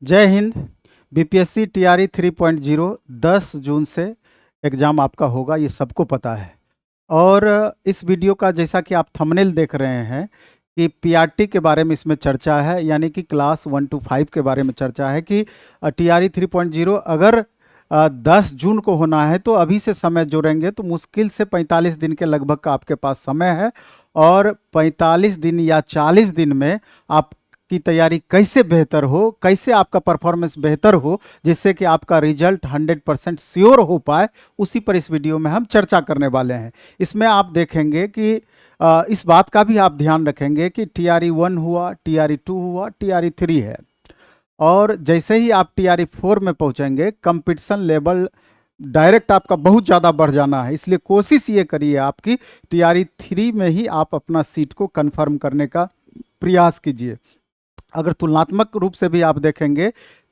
जय Hind. BPSC TRE 3.0 10 जून से exam आपका होगा, ये सबको पता है। और इस वीडियो का जैसा कि आप थंबनेल देख रहे हैं कि पीआरटी के बारे में इसमें चर्चा है, यानी कि क्लास 1 to 5 के बारे में चर्चा है कि टीआरई 3.0 अगर 10 जून को होना है तो अभी से समय जोड़ेंगे तो मुश्किल से 45 दिन के लगभग का आपके पास समय है। और 45 दिन या 40 दिन में आप की तैयारी कैसे बेहतर हो, कैसे आपका परफॉर्मेंस बेहतर हो, जिससे कि आपका रिजल्ट 100% श्योर हो पाए, उसी पर इस वीडियो में हम चर्चा करने वाले हैं। इसमें आप देखेंगे कि इस बात का भी आप ध्यान रखेंगे कि टीआरई 1 हुआ, टीआरई 2 हुआ, टीआरई 3 है। और जैसे ही आप टीआरई 4 में पहुंचेंगे, कंपटीशन लेवल डायरेक्ट आपका बहुत ज़्यादा बढ़ जाना है। इसलिए कोशिश ये करिए आपकी टीआरई 3 में ही आप अपना सीट को कंफर्म करने का प्रयास कीजिए। अगर तुलनात्मक रूप से भी आप देखेंगे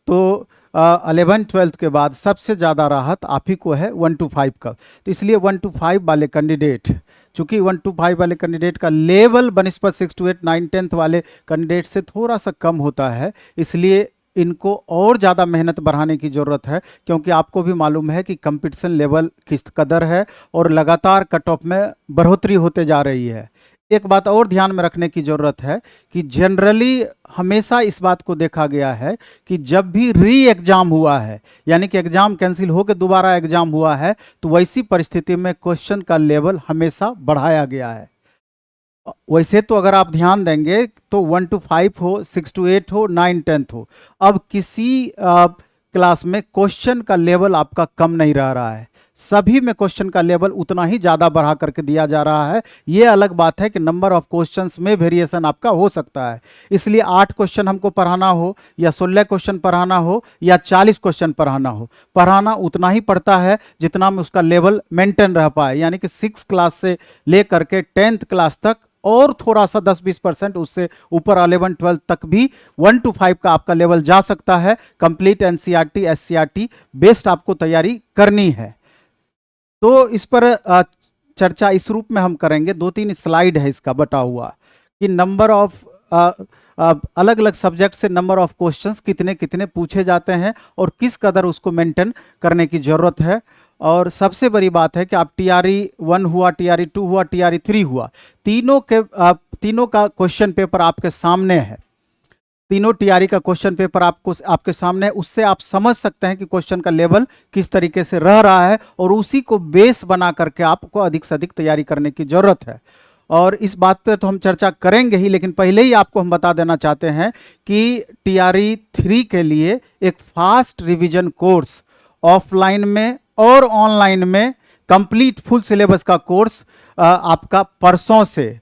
तो 11-12 के बाद सबसे ज़्यादा राहत आप ही को है 1 to 5 का। तो इसलिए 1 to 5 वाले कैंडिडेट, चूंकि 1 to 5 वाले कैंडिडेट का लेवल बनिस्बत 6 to 8, 9, 10 वाले कैंडिडेट से थोड़ा सा कम होता है, इसलिए इनको और ज़्यादा मेहनत बढ़ाने की ज़रूरत है। क्योंकि आपको भी मालूम है कि कंपटीशन लेवल किस कदर है और लगातार कट ऑफ में बढ़ोतरी होते जा रही है। एक बात और ध्यान में रखने की ज़रूरत है कि जनरली हमेशा इस बात को देखा गया है कि जब भी री एग्ज़ाम हुआ है, यानी कि एग्ज़ाम कैंसिल होकर दोबारा एग्ज़ाम हुआ है, तो वैसी परिस्थिति में क्वेश्चन का लेवल हमेशा बढ़ाया गया है। वैसे तो अगर आप ध्यान देंगे तो 1 to 5 हो, 6 to 8 हो, 9, 10 हो, अब किसी क्लास में क्वेश्चन का लेवल आपका कम नहीं रह रहा है। सभी में क्वेश्चन का लेवल उतना ही ज़्यादा बढ़ा करके दिया जा रहा है। ये अलग बात है कि नंबर ऑफ क्वेश्चंस में वेरिएशन आपका हो सकता है। इसलिए 8 क्वेश्चन हमको पढ़ाना हो या 16 क्वेश्चन पढ़ाना हो या 40 क्वेश्चन पढ़ाना हो, पढ़ाना उतना ही पड़ता है जितना में उसका लेवल मेंटेन रह पाए। यानी कि 6 क्लास से लेकर के 10th क्लास तक और थोड़ा सा 10-20% उससे ऊपर 11-12 तक भी 1 to 5 का आपका लेवल जा सकता है। कंप्लीट एनसीईआरटी एससीईआरटी बेस्ड आपको तैयारी करनी है। तो इस पर चर्चा इस रूप में हम करेंगे। 2-3 स्लाइड है इसका बटा हुआ कि नंबर ऑफ अलग अलग सब्जेक्ट से नंबर ऑफ क्वेश्चंस कितने कितने पूछे जाते हैं और किस कदर उसको मेंटेन करने की ज़रूरत है। और सबसे बड़ी बात है कि आप टीआरई 1 हुआ, टीआरई 2 हुआ, टीआरई 3 हुआ, तीनों का क्वेश्चन पेपर आपके सामने है। तीनों टीआरई का क्वेश्चन पेपर आपके सामने, उससे आप समझ सकते हैं कि क्वेश्चन का लेवल किस तरीके से रह रहा है और उसी को बेस बना करके आपको अधिक से अधिक तैयारी करने की ज़रूरत है। और इस बात पे तो हम चर्चा करेंगे ही, लेकिन पहले ही आपको हम बता देना चाहते हैं कि टीआरई 3 के लिए एक फास्ट रिवीजन कोर्स ऑफलाइन में और ऑनलाइन में कंप्लीट फुल सिलेबस का कोर्स आपका परसों से,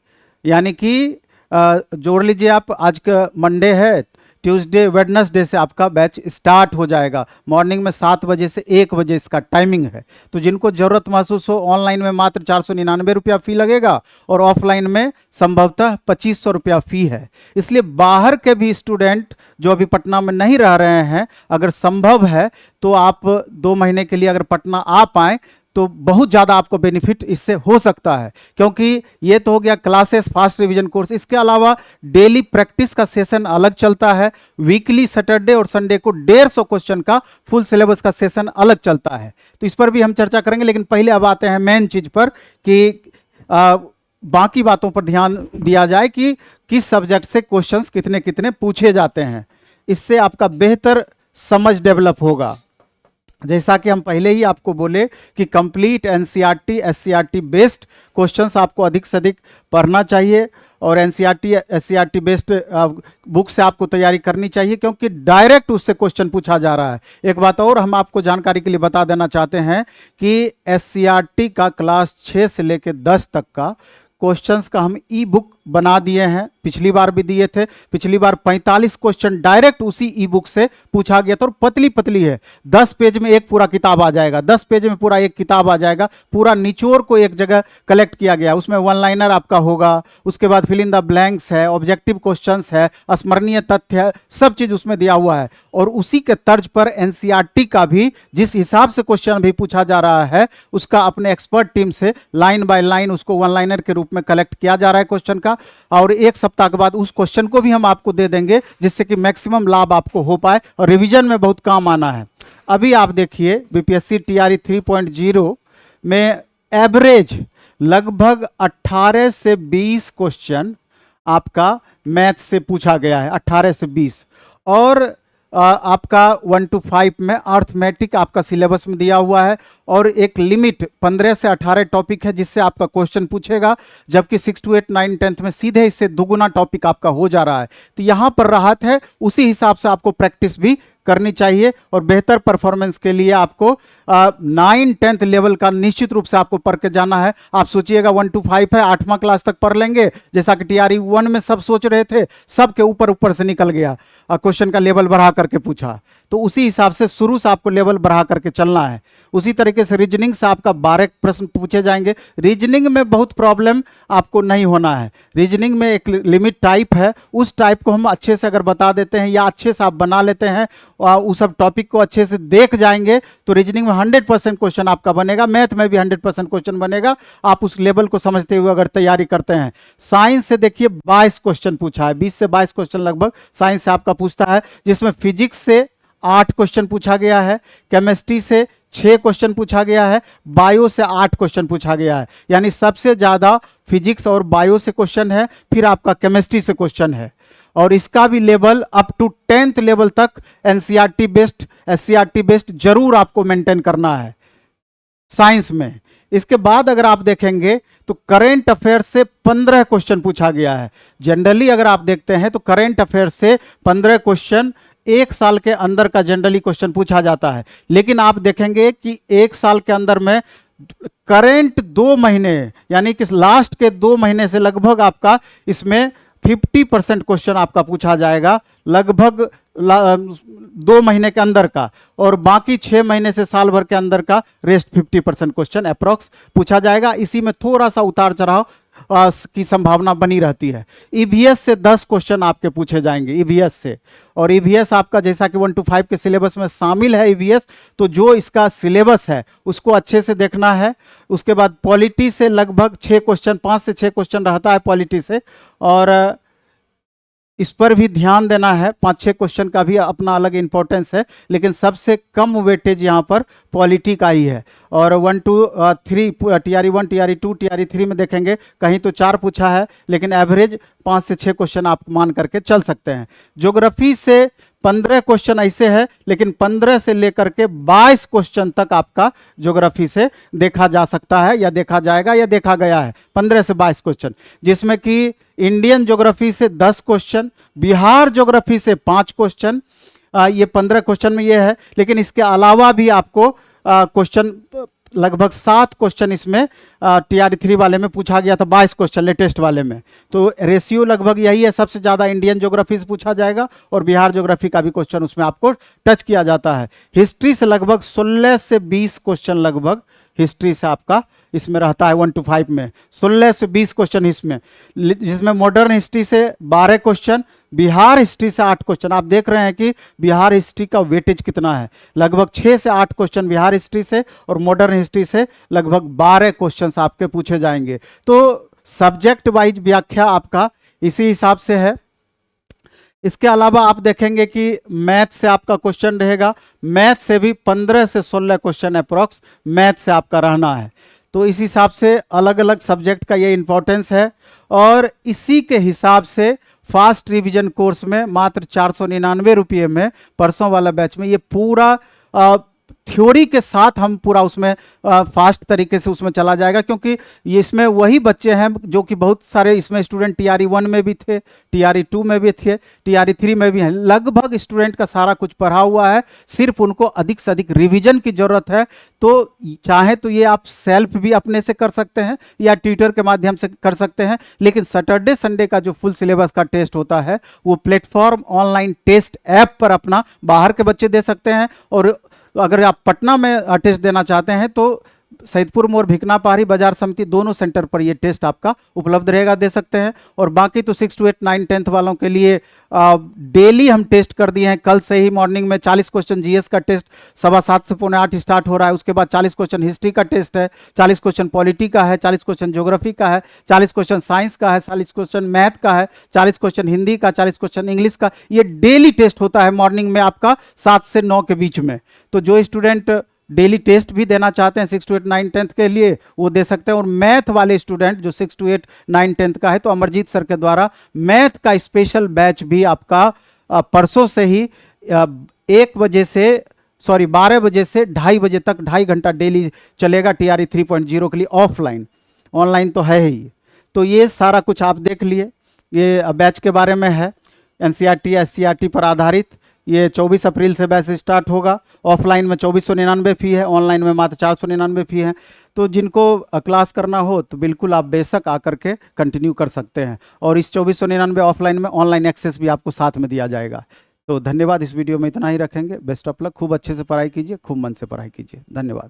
यानी कि जोड़ लीजिए आप, आज का मंडे है, ट्यूसडे वेडनेसडे से आपका बैच स्टार्ट हो जाएगा। मॉर्निंग में 7 बजे से 1 बजे इसका टाइमिंग है। तो जिनको ज़रूरत महसूस हो, ऑनलाइन में मात्र 499 रुपया फ़ी लगेगा और ऑफलाइन में संभवतः 2500 रुपया फ़ी है। इसलिए बाहर के भी स्टूडेंट जो अभी पटना में नहीं रह रहे हैं, अगर संभव है तो आप 2 महीने के लिए अगर पटना आ पाएँ तो बहुत ज़्यादा आपको बेनिफिट इससे हो सकता है। क्योंकि ये तो हो गया क्लासेस फास्ट रिवीजन कोर्स। इसके अलावा डेली प्रैक्टिस का सेशन अलग चलता है। वीकली सैटरडे और संडे को 150 क्वेश्चन का फुल सिलेबस का सेशन अलग चलता है। तो इस पर भी हम चर्चा करेंगे, लेकिन पहले अब आते हैं मेन चीज़ पर कि बाकी बातों पर ध्यान दिया जाए कि किस सब्जेक्ट से क्वेश्चंस कितने कितने पूछे जाते हैं। इससे आपका बेहतर समझ डेवलप होगा। जैसा कि हम पहले ही आपको बोले कि complete NCERT SCERT based questions आपको अधिक से अधिक पढ़ना चाहिए और एनसीईआरटी एससीईआरटी बेस्ड बुक से आपको तैयारी करनी चाहिए, क्योंकि डायरेक्ट उससे क्वेश्चन पूछा जा रहा है। एक बात और हम आपको जानकारी के लिए बता देना चाहते हैं कि एससीईआरटी का क्लास 6 से लेकर 10 तक का क्वेश्चंस का हम ई बुक बना दिए हैं। पिछली बार भी दिए थे। पिछली बार 45 क्वेश्चन डायरेक्ट उसी ई बुक से पूछा गया था और पतली पतली है। 10 पेज में एक पूरा किताब आ जाएगा, 10 पेज में पूरा एक किताब आ जाएगा। पूरा निचोड़ को एक जगह कलेक्ट किया गया। उसमें 1 लाइनर आपका होगा, उसके बाद फिल इन द ब्लैंक्स है, ऑब्जेक्टिव क्वेश्चंस है, स्मरणीय तथ्य है, सब चीज़ उसमें दिया हुआ है। और उसी के तर्ज पर एनसीईआरटी का भी जिस हिसाब से क्वेश्चन भी पूछा जा रहा है, उसका अपने एक्सपर्ट टीम से लाइन बाय लाइन उसको 1 लाइनर के रूप में कलेक्ट किया जा रहा है क्वेश्चन का। जाएगा और एक सप्ताह के बाद उस क्वेश्चन को भी हम आपको दे देंगे, जिससे कि मैक्सिमम लाभ आपको हो पाए और रिवीजन में बहुत काम आना है। अभी आप देखिए बीपीएससी टीआरई 3.0 में एवरेज लगभग 18 से 20 क्वेश्चन आपका मैथ से पूछा गया है, 18 से 20। और आपका 1 to 5 में अर्थमेटिक आपका सिलेबस में दिया हुआ है और एक लिमिट 15 से 18 टॉपिक है जिससे आपका क्वेश्चन पूछेगा, जबकि 6 to 8, 9, 10 में सीधे इससे दुगुना टॉपिक आपका हो जा रहा है। तो यहाँ पर राहत है, उसी हिसाब से आपको प्रैक्टिस भी करनी चाहिए और बेहतर परफॉर्मेंस के लिए आपको 9, 10th लेवल का निश्चित रूप से आपको पढ़ के जाना है। आप सोचिएगा 1 to 5 है, 8वां क्लास तक पढ़ लेंगे, जैसा कि टीआरई 1 में सब सोच रहे थे, सबके ऊपर से निकल गया, क्वेश्चन का लेवल बढ़ा करके पूछा। तो उसी हिसाब से शुरू से आपको लेवल बढ़ा करके चलना है। उसी तरीके से रीजनिंग से आपका 12 प्रश्न पूछे जाएंगे। रीजनिंग में बहुत प्रॉब्लम आपको नहीं होना है। रीजनिंग में एक लिमिट टाइप है, उस टाइप को हम अच्छे से अगर बता देते हैं या अच्छे से आप बना लेते हैं और उस सब टॉपिक को अच्छे से देख जाएंगे तो रीजनिंग में 100% क्वेश्चन आपका बनेगा, मैथ में भी 100% क्वेश्चन बनेगा, आप उस लेवल को समझते हुए अगर तैयारी करते हैं। साइंस से देखिए 22 क्वेश्चन पूछा है, 20 से 22 क्वेश्चन लगभग साइंस से आपका पूछता है, जिसमें फिजिक्स से 8 क्वेश्चन पूछा गया है, केमिस्ट्री से 6 क्वेश्चन पूछा गया है, बायो से 8 क्वेश्चन पूछा गया है। यानी सबसे ज़्यादा फिजिक्स और बायो से क्वेश्चन है, फिर आपका केमिस्ट्री से क्वेश्चन है। और इसका भी level up to 10th level तक एनसीईआरटी बेस्ड, एससीईआरटी बेस्ड जरूर आपको मेंटेन करना है साइंस में। इसके बाद अगर आप देखेंगे तो करेंट अफेयर्स से 15 क्वेश्चन पूछा गया है। जनरली अगर आप देखते हैं तो करेंट अफेयर्स से 15 क्वेश्चन एक साल के अंदर का जनरली क्वेश्चन पूछा जाता है, लेकिन आप देखेंगे कि एक साल के अंदर में करेंट 2 महीने यानी कि लास्ट के 2 महीने से लगभग आपका इसमें 50% क्वेश्चन आपका पूछा जाएगा, लगभग 2 महीने के अंदर का, और बाकी 6 महीने से साल भर के अंदर का रेस्ट 50% क्वेश्चन अप्रॉक्स पूछा जाएगा। इसी में थोड़ा सा उतार चढ़ाव की संभावना बनी रहती है। ईवीएस से 10 क्वेश्चन आपके पूछे जाएंगे ईवीएस से, और ईवीएस आपका जैसा कि 1 to 5 के सिलेबस में शामिल है ईवीएस, तो जो इसका सिलेबस है उसको अच्छे से देखना है। उसके बाद पॉलिटी से लगभग 6 क्वेश्चन, 5 से 6 क्वेश्चन रहता है पॉलिटी से, और इस पर भी ध्यान देना है। 5-6 क्वेश्चन का भी अपना अलग इंपॉर्टेंस है, लेकिन सबसे कम वेटेज यहाँ पर पॉलिटी का ही है। और 1 to 3 टीआरई 1, टीआरई 2, टीआरई 3 में देखेंगे कहीं तो 4 पूछा है, लेकिन एवरेज 5 से 6 क्वेश्चन आप मान करके चल सकते हैं। ज्योग्राफी से 15 क्वेश्चन ऐसे है, लेकिन 15 से लेकर के 22 क्वेश्चन तक आपका ज्योग्राफी से देखा जा सकता है या देखा जाएगा या देखा गया है। 15 से 22 क्वेश्चन, जिसमें कि इंडियन ज्योग्राफी से 10 क्वेश्चन, बिहार ज्योग्राफी से 5 क्वेश्चन, ये 15 क्वेश्चन में ये है। लेकिन इसके अलावा भी आपको क्वेश्चन लगभग 7 क्वेश्चन इसमें टीआरई 3 वाले में पूछा गया था, 22 क्वेश्चन लेटेस्ट वाले में। तो रेशियो लगभग यही है, सबसे ज़्यादा इंडियन ज्योग्राफी से पूछा जाएगा और बिहार ज्योग्राफी का भी क्वेश्चन उसमें आपको टच किया जाता है। हिस्ट्री से लगभग 16 से 20 क्वेश्चन लगभग हिस्ट्री से आपका इसमें रहता है 1 to 5 में, 16 से 20 क्वेश्चन इसमें, जिसमें मॉडर्न हिस्ट्री से 12 क्वेश्चन, बिहार हिस्ट्री से 8 क्वेश्चन। आप देख रहे हैं कि बिहार हिस्ट्री का वेटेज कितना है, लगभग 6 से 8 क्वेश्चन बिहार हिस्ट्री से, और मॉडर्न हिस्ट्री से लगभग 12 क्वेश्चन आपके पूछे जाएंगे। तो सब्जेक्ट वाइज व्याख्या आपका इसी हिसाब से है। इसके अलावा आप देखेंगे कि मैथ से आपका क्वेश्चन रहेगा, मैथ से भी 15 से 16 क्वेश्चन अप्रॉक्स मैथ से आपका रहना है। तो इस हिसाब से अलग अलग सब्जेक्ट का ये इंपॉर्टेंस है, और इसी के हिसाब से फास्ट रिवीजन कोर्स में मात्र 499 रुपये में परसों वाला बैच में ये पूरा थ्योरी के साथ हम पूरा उसमें फास्ट तरीके से उसमें चला जाएगा, क्योंकि ये इसमें वही बच्चे हैं जो कि बहुत सारे इसमें स्टूडेंट टीआरई 1 में भी थे, टीआरई 2 में भी थे, टीआरई 3 में भी हैं। लगभग स्टूडेंट का सारा कुछ पढ़ा हुआ है, सिर्फ उनको अधिक से अधिक रिवीजन की ज़रूरत है। तो चाहे तो ये आप सेल्फ भी अपने से कर सकते हैं या ट्यूटर के माध्यम से कर सकते हैं, लेकिन सैटरडे संडे का जो फुल सिलेबस का टेस्ट होता है वो प्लेटफॉर्म ऑनलाइन टेस्ट ऐप पर अपना बाहर के बच्चे दे सकते हैं, और अगर आप पटना में टेस्ट देना चाहते हैं तो सैदपुर मोड़ भिकना पहाड़ी बाजार समिति दोनों सेंटर पर ये टेस्ट आपका उपलब्ध रहेगा, दे सकते हैं। और बाकी तो 6 to 8, 9, 10th वालों के लिए डेली हम टेस्ट कर दिए हैं। कल से ही मॉर्निंग में 40 क्वेश्चन जीएस का टेस्ट 7:15 से 7:45 स्टार्ट हो रहा है। उसके बाद 40 क्वेश्चन हिस्ट्री का टेस्ट है, 40 क्वेश्चन पॉलिटी का है, 40 क्वेश्चन ज्योग्राफी का है, 40 क्वेश्चन साइंस का है, 40 क्वेश्चन मैथ का है, 40 क्वेश्चन हिंदी का, 40 क्वेश्चन इंग्लिश का। ये डेली टेस्ट होता है मॉर्निंग में आपका 7 से 9 के बीच में। तो जो स्टूडेंट डेली टेस्ट भी देना चाहते हैं 6 to 8, 9, 10th के लिए, वो दे सकते हैं। और मैथ वाले स्टूडेंट जो 6 to 8, 9, 10th का है, तो अमरजीत सर के द्वारा मैथ का स्पेशल बैच भी आपका परसों से ही 12 बजे से 2:30 बजे तक 2.5 घंटा डेली चलेगा TRE 3.0 के लिए ऑफलाइन। ऑनलाइन तो है ही। तो ये सारा कुछ आप देख लिए, ये बैच के बारे में है। NCERT SCERT पर आधारित ये 24 अप्रैल से बैच स्टार्ट होगा। ऑफलाइन में 2499 फी है, ऑनलाइन में मात्र 499 फी है। तो जिनको क्लास करना हो तो बिल्कुल आप बेशक आकर के कंटिन्यू कर सकते हैं। और इस 2499 ऑफलाइन में ऑनलाइन एक्सेस भी आपको साथ में दिया जाएगा। तो धन्यवाद। इस वीडियो में इतना ही रखेंगे। Best of luck. खूब अच्छे से पढ़ाई कीजिए, खूब मन से पढ़ाई कीजिए। धन्यवाद।